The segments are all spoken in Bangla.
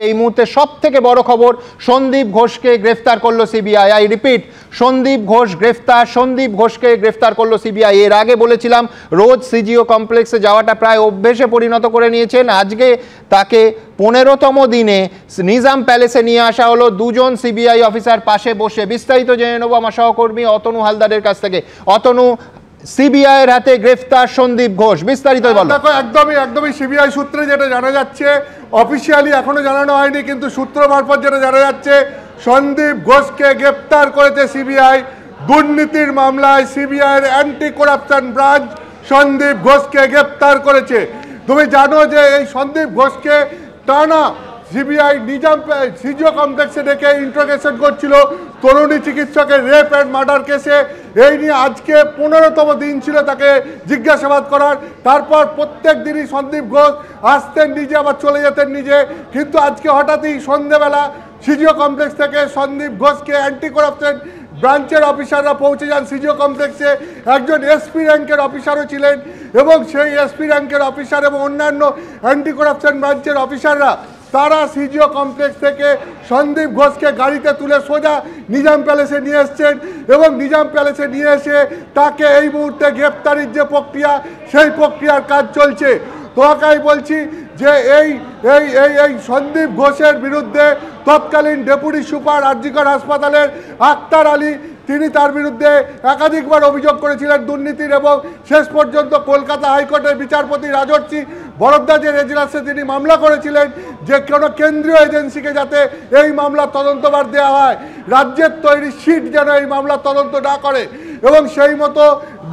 এই মুহূর্তে সবথেকে বড় খবর, সন্দীপ ঘোষকে গ্রেফতার করলো CBI. I repeat, Sandip Ghosh গ্রেফতার, সন্দীপ ঘোষকে গ্রেফতার করলো সিবিআই। এর আগে বলেছিলাম রোজ সিজিও কমপ্লেক্সে যাওয়াটা প্রায় অভ্যেসে পরিণত করে নিয়েছেন। আজকে তাকে 15তম দিনে নিজাম প্যালেসে নিয়ে আসা হলো, দুজন সিবিআই অফিসার পাশে বসে। বিস্তারিত জেনে নেব আমার সহকর্মী অতনু হালদারের কাছ থেকে। অতনু, সিবিআই এর হাতে গ্রেফতার সন্দীপ ঘোষ, বিস্তারিত বলো। দেখো, একদমই সিবিআই সূত্রে যেটা জানা যাচ্ছে, অফিসিয়ালি এখনো জানানো হয়নি, কিন্তু সূত্র মারফত যেটা জানা যাচ্ছে, সন্দীপ ঘোষকে গ্রেফতার করেছে সিবিআই। দুর্নীতির মামলায় সিবিআই এর অ্যান্টি করাপশন ব্রাঞ্চ সন্দীপ ঘোষকে গ্রেফতার করেছে। তুমি জানো যে এই সন্দীপ ঘোষকে টানা সিবিআই নিজাম সিজিও কমপ্লেক্সে ডেকে ইন্টারোগেশন করছিল তরুণী চিকিৎসকের রেপ অ্যান্ড মার্ডার কেসে। এই নিয়ে আজকে 15তম দিন ছিল তাকে জিজ্ঞাসাবাদ করার। তারপর প্রত্যেক দিনই সন্দীপ ঘোষ আসতেন নিজে, আবার চলে যেতেন নিজে। কিন্তু আজকে হঠাৎই সন্ধ্যেবেলা সিজিও কমপ্লেক্স থেকে সন্দীপ ঘোষকে অ্যান্টি করাপশন ব্রাঞ্চের অফিসাররা পৌঁছে যান সিজিও কমপ্লেক্সে। একজন এসপি র্যাঙ্কের অফিসারও ছিলেন, এবং সেই এসপি র্যাঙ্কের অফিসার এবং অন্যান্য অ্যান্টি করাপশন ব্রাঞ্চের অফিসাররা তারা সিজিও কমপ্লেক্স থেকে সন্দীপ ঘোষকে গাড়িতে তুলে সোজা নিজাম প্যালেসে নিয়ে এসছেন, এবং নিজাম প্যালেসে নিয়ে এসে তাকে এই মুহূর্তে গ্রেপ্তারির যে প্রক্রিয়া, সেই প্রক্রিয়ার কাজ চলছে। তোমাকেই বলছি যে এই এই এই এই সন্দীপ ঘোষের বিরুদ্ধে তৎকালীন ডেপুটি সুপার আরজিকর হাসপাতালের আক্তার আলী, তিনি তার বিরুদ্ধে একাধিকবার অভিযোগ করেছিলেন দুর্নীতির, এবং শেষ পর্যন্ত কলকাতা হাইকোর্টের বিচারপতি রাজর্ষি বরদ্দাজের এজলাসে তিনি মামলা করেছিলেন যে কোনো কেন্দ্রীয় এজেন্সিকে যাতে এই মামলার তদন্তভার দেওয়া হয়, রাজ্যের তৈরি সিট যেন এই মামলার তদন্ত না করে। এবং সেই মতো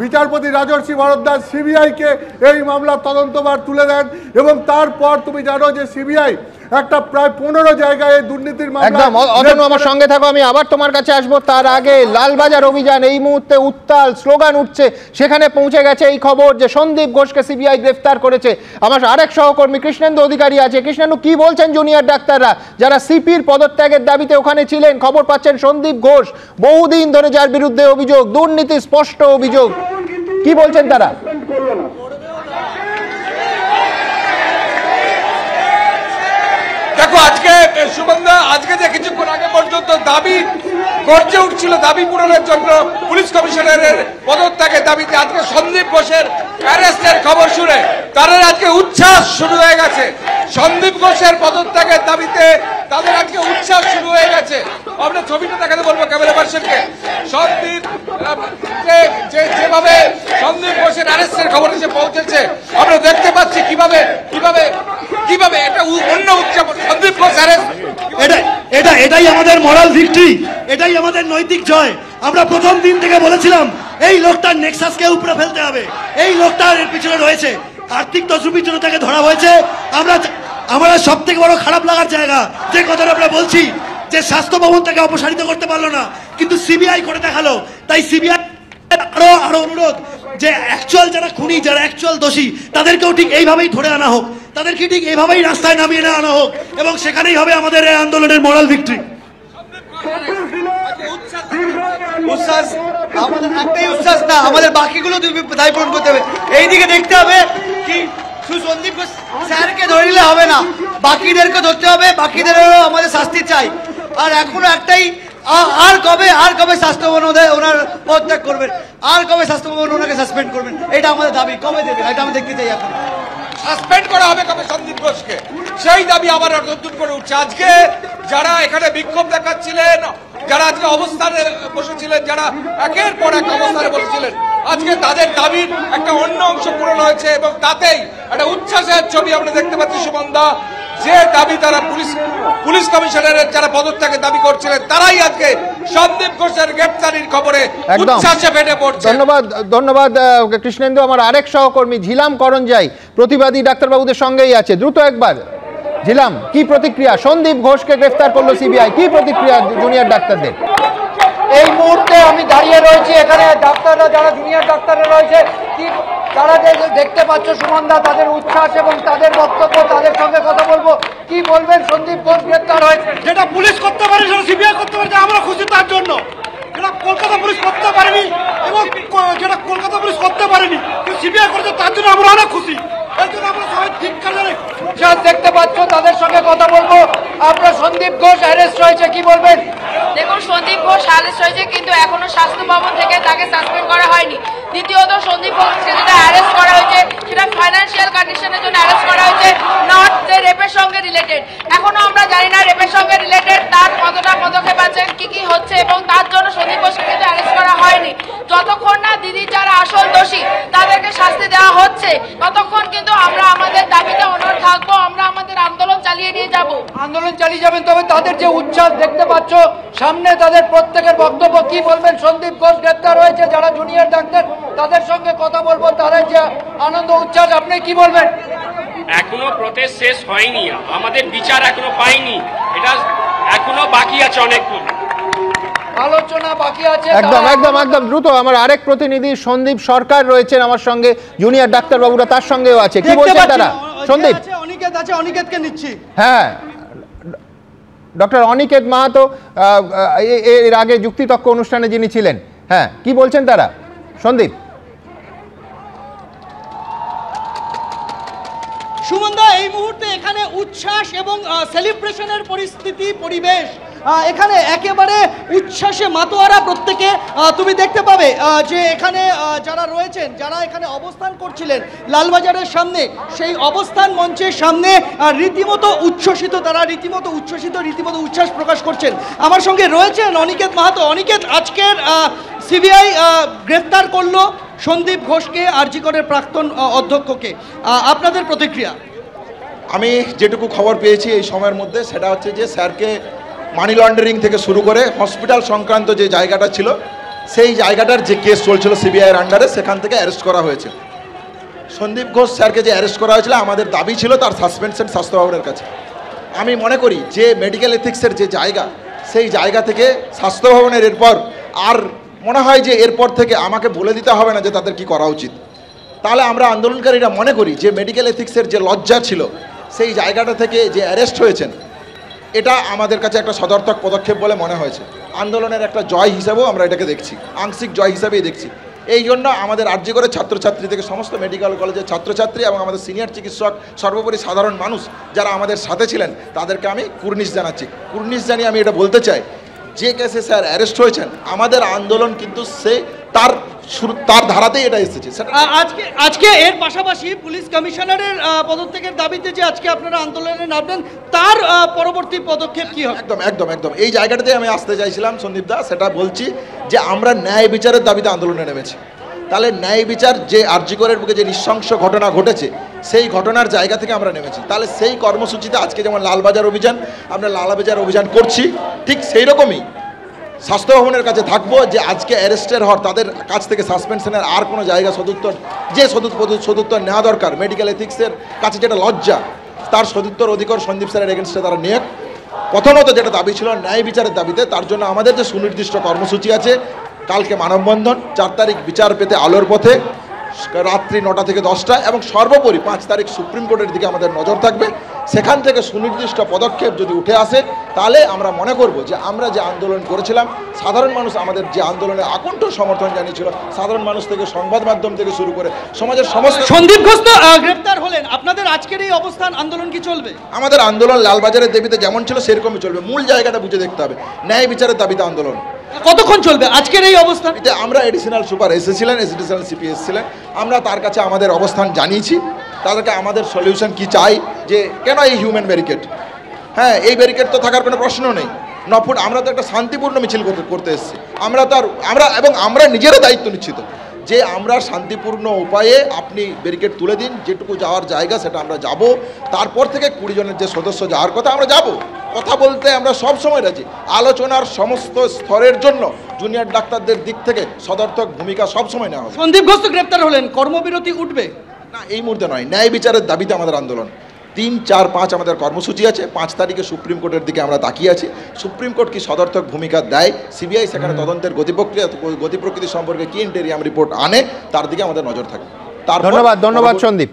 বিচারপতি রাজর্ষি বরদ্দাজ সিবিআইকে এই মামলার তদন্তভার তুলে দেন, এবং তারপর তুমি জানো যে সিবিআই একটা প্রায় 15 জায়গায় দুর্নীতির মামলা। একদম অতনু, আমার সঙ্গে থাকো, আমি আবার তোমার কাছে আসবো। তার আগে লালবাজার অভিযান এই মুহূর্তে উত্তাল, স্লোগান উঠছে, সেখানে পৌঁছে গেছে এই খবর যে সন্দীপ ঘোষকে সিবিআই গ্রেফতার করেছে। আমার আরেক সহকর্মী কৃষ্ণেন্দু অধিকারী আছে। কৃষ্ণেন্দু, কি বলছেন জুনিয়র ডাক্তাররা যারা সিপির পদত্যাগের দাবিতে ওখানে ছিলেন? খবর পাচ্ছেন সন্দীপ ঘোষ বহুদিন ধরে যার বিরুদ্ধে অভিযোগ, দুর্নীতি স্পষ্ট অভিযোগ, কি বলছেন তারা? দেখো, আজকে সুমন্দা, আজকে যে কিছুক্ষণ আগে পর্যন্ত দাবি গর্জে উঠছিল দাবি পূরণের জন্য পুলিশ কমিশনারের পদত্যাগের দাবিতে, আজকে সন্দীপ ঘোষের অ্যারেস্টের খবর শুনে তাদের আজকে উচ্ছ্বাস শুরু হয়ে গেছে। সন্দীপ ঘোষের পদত্যাগের দাবিতে তাদের আজকে উচ্ছ্বাস শুরু হয়ে গেছে। আমরা ছবিটা দেখাতে বলবো ক্যামেরা পার্সনকে। সন্দীপ যেভাবে সন্দীপ ঘোষের অ্যারেস্টের খবর এসে পৌঁছেছে, আমরা দেখতে পাচ্ছি কিভাবে কিভাবে কিভাবে এটা অন্য উদযাপন। সন্দীপ ঘোষ অ্যারেস্ট, এটাই আমাদের মরাল ভিক্টরি, এটাই আমাদের নৈতিক জয়। আমরা প্রথম দিন থেকে বলেছিলাম এই লোকটার নেক্সাসকে উপরে ফেলতে হবে, এই লোকটার এর পিছনে রয়েছে, আর্থিক তছরুপির জন্য তাকে ধরা হয়েছে। আমরা সব থেকে বড় খারাপ লাগার জায়গা যে কথাটা আমরা বলছি যে স্বাস্থ্য ভবন তাকে অপসারিত করতে পারলো না, কিন্তু সিবিআই করে দেখালো। তাই সিবিআই আরো অনুরোধ যে অ্যাকচুয়াল যারা খুনি, যারা অ্যাকচুয়াল দোষী, তাদেরকেও ঠিক এইভাবেই ধরে আনা হোক, তাদেরকে ঠিক এইভাবেই রাস্তায় নামিয়ে আনা হোক, এবং সেখানেই হবে আমাদের এই আন্দোলনের মোরাল ভিক্টরি। উচ্ছ্বাস আমাদের একটাই উচ্ছ্বাস না, আমাদের বাকিগুলো দায় পূরণ করতে হবে। এইদিকে দেখতে হবে কি শুধু সন্দীপ ঘোষ স্যারকে ধরে নিলে হবে না, বাকিদেরকে ধরতে হবে, বাকিদেরও আমাদের শাস্তি চাই। আর এখনো একটাই, আর কবে স্বাস্থ্য ভবন ওনার পদত্যাগ করবেন, আর কবে স্বাস্থ্য ভবন ওনাকে সাসপেন্ড করবেন, এটা আমাদের দাবি। কবে দেবেন এটা আমি দেখতে চাই। এখন সাসপেন্ড করা হবে কবে সন্দীপ ঘোষকে, সেই দাবি আবার নতুন করে উঠছে। আজকে যারা এখানে বিক্ষোভ দেখাচ্ছিলেন, যারা আজকে অবস্থানে বসেছিলেন, যারা একের পর এক অবস্থানে বসেছিলেন, আজকে তাদের দাবির একটা অন্য অংশ পূরণ হয়েছে, এবং তাতেই একটা উচ্ছ্বাসের ছবি আমরা দেখতে পাচ্ছি। সুমন্দা, যে দাবি তারা পুলিশ কমিশনারের যারা পদত্যাগের দাবি করছিলেন, তারাই আজকে সন্দীপ ঘোষের গ্রেফতারির খবরে উচ্ছ্বাসে ফেটে পড়ছে। ধন্যবাদ কৃষ্ণেন্দু। আমার আরেক সহকর্মী ঝিলাম করঞ্জাই প্রতিবাদী ডাক্তারবাবুদের সঙ্গেই আছে। দ্রুত একবার ঝিলাম, কি প্রতিক্রিয়া? সন্দীপ ঘোষকে গ্রেফতার করলো সিবিআই, কি প্রতিক্রিয়া জুনিয়র ডাক্তারদের? এই মুহূর্তে আমি দাঁড়িয়ে রয়েছি এখানে, ডাক্তাররা যারা জুনিয়র ডাক্তাররা রয়েছে, কি তারা দেখতে পাচ্ছ সুমনদা, তাদের উচ্ছ্বাস এবং তাদের বক্তব্য, তাদের সঙ্গে কথা বলবো। কি বলবেন? সন্দীপ ঘোষ গ্রেফতার হয়েছে, যেটা পুলিশ করতে পারে সেটা সিবিআই করতে পারে, আমরা খুশি তার জন্য। যেটা কলকাতা পুলিশ করতে পারেনি, এবং যেটা কলকাতা পুলিশ করতে পারেনি সিবিআই করেছে, তার জন্য আমরা অনেক খুশি। দেখতে পাচ্ছ, তাদের সঙ্গে কথা বলবো। আমরা সন্দীপ ঘোষ অ্যারেস্ট হয়েছে, কি বলবেন? দেখুন, সন্দীপ ঘোষ অ্যারেস্ট হয়েছে, কিন্তু এখনো স্বাস্থ্য ভবন থেকে তাকে সাসপেন্ড করা হয়নি। দ্বিতীয়ত, সন্দীপ ঘোষকে যেটা অ্যারেস্ট করা হয়েছে সেটা ফাইন্যান্সিয়াল কন্ডিশনের জন্য অ্যারেস্ট করা হয়েছে, নট যে রেপের সঙ্গে রিলেটেড। এখনো আমরা জানি না রেপের সঙ্গে রিলেটেড তার কতটা পদক্ষেপ আছে, কি হচ্ছে, এবং তার জন্য সন্দীপ ঘোষকে কিন্তু অ্যারেস্ট করা হয়নি। যতক্ষণ না দিদি যারা আসল দোষী তাদেরকে শাস্তি দেওয়া হচ্ছে, ততক্ষণ কিন্তু আমরা আমাদের দাবিতে অনড় থাকবো। আমরা আমাদের আন্দোলন চালিয়ে নিয়ে যাব। আন্দোলন চালিয়ে যাবেন। তবে তাদের যে উচ্ছ্বাস দেখতে পাচ্ছ সামনে, তাদের প্রত্যেকের বক্তব্য, কি বলবেন? সন্দীপ ঘোষ গ্রেপ্তার হয়েছে, যারা জুনিয়র ডাক্তার তাদের সঙ্গে কথা বলবো, তারা যে আনন্দ উচ্ছ্বাস, আপনি কি বলবেন? এখনো প্রটেস্ট শেষ হয়নি, আমাদের বিচার এখনো পাইনি, এটা এখনো বাকি আছে, অনেকক্ষণ আলোচনা বাকি আছে। একদম একদম একদম দ্রুত আমার আরেক প্রতিনিধি সন্দীপ সরকার রয়েছেন আমার সঙ্গে, জুনিয়র ডাক্তারবাবুরা তার সঙ্গেও আছে, কি বলছেন তারা? সন্দীপ অনিকেত আছে, অনিকেতকে নিচ্ছি। হ্যাঁ, ডক্টর অনিকেত মাহাতো এর আগে যুক্তিতক্ক অনুষ্ঠানে যিনি ছিলেন, হ্যাঁ, কি বলছেন তারা? সন্দীপ। সুমনদা, এই মুহূর্তে এখানে উচ্ছ্বাস এবং সেলিব্রেশনের পরিস্থিতি, পরিবেশ এখানে একেবারে উচ্ছ্বাসে মাতোয়ারা প্রত্যেকে। তুমি দেখতে পাবে যে এখানে যারা রয়েছেন, যারা এখানে অবস্থান করছিলেন লালবাজারের সামনে, সেই অবস্থান মঞ্চের সামনে রীতিমতো উচ্ছ্বসিত, তারা রীতিমতো উচ্ছ্বসিত, রীতিমতো উচ্ছ্বাস প্রকাশ করছেন। আমার সঙ্গে রয়েছেন অনিকেত মাহাতো। অনিকেত, আজকের সিবিআই গ্রেফতার করলো সন্দীপ ঘোষকে, আরজি করের প্রাক্তন অধ্যক্ষকে, আপনাদের প্রতিক্রিয়া? আমি যেটুকু খবর পেয়েছি এই সময়ের মধ্যে, সেটা হচ্ছে যে স্যারকে মানি লন্ডারিং থেকে শুরু করে হসপিটাল সংক্রান্ত যে জায়গাটা ছিল, সেই জায়গাটার যে কেস চলছিল সিবিআইয়ের আন্ডারে, সেখান থেকে অ্যারেস্ট করা হয়েছে। সন্দীপ ঘোষ স্যারকে যে অ্যারেস্ট করা হয়েছিল, আমাদের দাবি ছিল তার সাসপেনশন স্বাস্থ্য ভবনের কাছে। আমি মনে করি যে মেডিকেল এথিক্সের যে জায়গা, সেই জায়গা থেকে স্বাস্থ্য ভবনের এরপর আর মনে হয় যে এরপর থেকে আমাকে বলে দিতে হবে না যে তাদের কি করা উচিত। তাহলে আমরা আন্দোলনকারীরা মনে করি যে মেডিকেল এথিক্সের যে লজ্জা ছিল, সেই জায়গাটা থেকে যে অ্যারেস্ট হয়েছেন, এটা আমাদের কাছে একটা সদর্থক পদক্ষেপ বলে মনে হয়েছে। আন্দোলনের একটা জয় হিসাবেও আমরা এটাকে দেখছি, আংশিক জয় হিসাবেই দেখছি। এই জন্য আমাদের আরজি করে ছাত্রছাত্রী থেকে সমস্ত মেডিকেল কলেজের ছাত্রছাত্রী এবং আমাদের সিনিয়র চিকিৎসক, সর্বোপরি সাধারণ মানুষ যারা আমাদের সাথে ছিলেন, তাদেরকে আমি কুর্নিশ জানাচ্ছি। কুর্নিশ জানিয়ে আমি এটা বলতে চাই, যে কেসে স্যার অ্যারেস্ট হয়েছেন, আমাদের আন্দোলন কিন্তু সে তার ধারাতেই এটা এসেছে। আজকে এর পাশাপাশি পুলিশ কমিশনারের পদত্যাগের দাবিতে যে আজকে আপনারা আন্দোলনে নামবেন, তার পরবর্তী পদক্ষেপ কি হবে? একদম একদম একদম এই জায়গাটাতে আমি আসতে চাইছিলাম সন্দীপ দা, সেটা বলছি যে আমরা ন্যায় বিচারের দাবিতে আন্দোলনে নেমেছি। তাহলে ন্যায় বিচার, যে আরজি করের বুকে যে নৃশংস ঘটনা ঘটেছে, সেই ঘটনার জায়গা থেকে আমরা নেমেছি। তাহলে সেই কর্মসূচিতে আজকে যেমন লালবাজার অভিযান, আমরা লালবাজার অভিযান করছি, ঠিক সেই রকমই স্বাস্থ্য ভবনের কাছে থাকবো, যে আজকে অ্যারেস্টের হওয়ার তাদের কাছ থেকে সাসপেনশনের আর কোনো জায়গা সদুত্তর নেওয়া দরকার, মেডিকেল এথিক্সের কাছে যেটা লজ্জা, তার সদুত্তর অধিকার সন্দীপ স্যারের এগেনস্টে তারা নিয়ে। প্রথমত যেটা দাবি ছিল ন্যায় বিচারের দাবিতে, তার জন্য আমাদের যে সুনির্দিষ্ট কর্মসূচি আছে, কালকে মানববন্ধন, 4 তারিখ বিচার পেতে আলোর পথে, রাত্রি 9টা থেকে 10টা, এবং সর্বোপরি 5 তারিখ সুপ্রিম কোর্টের দিকে আমাদের নজর থাকবে। সেখান থেকে সুনির্দিষ্ট পদক্ষেপ যদি উঠে আসে, তাহলে আমরা মনে করব যে আমরা যে আন্দোলন করেছিলাম, সাধারণ মানুষ আমাদের যে আন্দোলনে আকণ্ঠ সমর্থন জানিয়েছিল, সাধারণ মানুষ থেকে সংবাদ মাধ্যম থেকে শুরু করে সমাজের সমস্ত। সন্দীপ ঘোষ তো গ্রেফতার হলেন, আপনাদের আজকের এই অবস্থান আন্দোলন কি চলবে? আমাদের আন্দোলন লালবাজারের দাবিতে যেমন ছিল সেরকমই চলবে। মূল জায়গাটা বুঝে দেখতে হবে, ন্যায় বিচারের দাবিতে আন্দোলন। কতক্ষণ চলবে আজকের এই অবস্থান? আমরা এডিশনাল সুপার এসেছিলেন, এডিশনাল সিপি এসেছিলেন, আমরা তার কাছে আমাদের অবস্থান জানিয়েছি, তাদেরকে আমাদের সলিউশন কি চাই, যে কেন এই হিউম্যান ব্যারিকেড, হ্যাঁ এই ব্যারিকেড তো থাকার কোনো প্রশ্ন নেই। 9 ফুট, আমরা তো একটা শান্তিপূর্ণ মিছিল করতে এসেছি, আমরা নিজেরও দায়িত্ব নিশ্চিত যে আমরা শান্তিপূর্ণ উপায়ে আপনি ব্যারিকেড তুলে দিন, যেটুকু যাওয়ার জায়গা সেটা আমরা যাব। তারপর থেকে 20 জনের যে সদস্য যাওয়ার কথা, আমরা যাব। কথা বলতে আমরা সব সময় রাজি। আলোচনার সমস্ত স্তরের জন্য জুনিয়র ডাক্তারদের দিক থেকে সদর্থক ভূমিকা সবসময় নেওয়া হবে। সন্দীপ ঘোষ তো গ্রেপ্তার হলেন, কর্মবিরতি উঠবে না এই মুহূর্তে নয়, ন্যায় বিচারের দাবিতে আমাদের আন্দোলন। 3, 4, 5 আমাদের কর্মসূচি আছে। 5 তারিখে সুপ্রিম কোর্টের দিকে আমরা তাকিয়ে আছি। সুপ্রিম কোর্ট কি সদর্থক ভূমিকা দেয়, সিবিআই সেখানে তদন্তের গতি প্রকৃতি সম্পর্কে কি ইন্টেরিয়াম রিপোর্ট আনে, তার দিকে আমাদের নজর থাকবে। ধন্যবাদ সন্দীপ।